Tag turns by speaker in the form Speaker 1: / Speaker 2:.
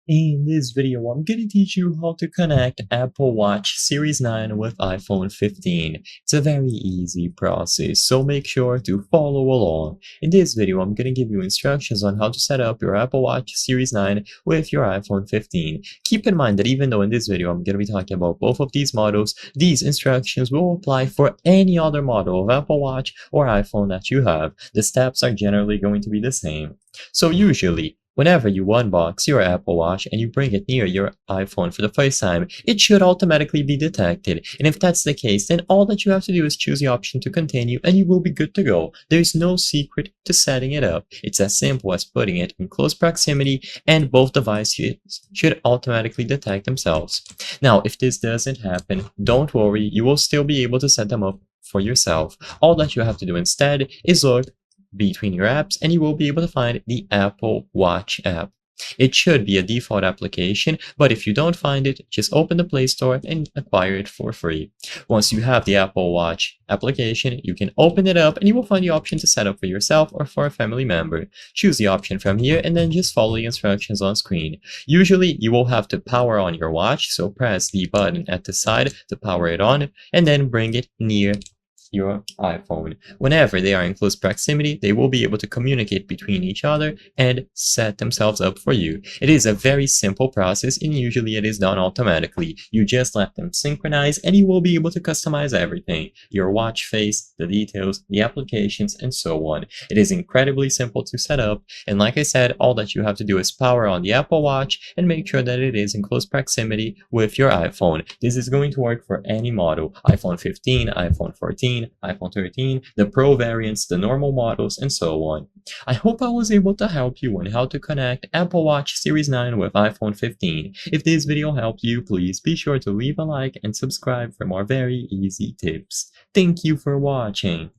Speaker 1: In this video, I'm going to teach you how to connect Apple Watch Series 9 with iPhone 15. It's a very easy process, so make sure to follow along. In this video, I'm going to give you instructions on how to set up your Apple Watch Series 9 with your iPhone 15. Keep in mind that even though in this video I'm going to be talking about both of these models, these instructions will apply for any other model of Apple Watch or iPhone that you have. The steps are generally going to be the same. So usually, whenever you unbox your Apple Watch and you bring it near your iPhone for the first time, it should automatically be detected. And if that's the case, then all that you have to do is choose the option to continue and you will be good to go. There's no secret to setting it up. It's as simple as putting it in close proximity and both devices should automatically detect themselves. Now, if this doesn't happen, don't worry, you will still be able to set them up for yourself. All that you have to do instead is look between your apps and you will be able to find the Apple Watch app. It should be a default application, but if you don't find it, just open the Play Store and acquire it for free. Once you have the Apple Watch application, you can open it up and you will find the option to set up for yourself or for a family member. Choose the option from here and then just follow the instructions on screen. Usually, you will have to power on your watch, so press the button at the side to power it on and then bring it near your iPhone. Whenever they are in close proximity, they will be able to communicate between each other and set themselves up for you. It is a very simple process and usually it is done automatically. You just let them synchronize and you will be able to customize everything. Your watch face, the details, the applications, and so on. It is incredibly simple to set up, and like I said, all that you have to do is power on the Apple Watch and make sure that it is in close proximity with your iPhone. This is going to work for any model: iPhone 15, iPhone 14, iPhone 13, the Pro variants, the normal models, and so on. I hope I was able to help you on how to connect Apple Watch Series 9 with iPhone 15. If this video helped you, please be sure to leave a like and subscribe for more very easy tips. Thank you for watching.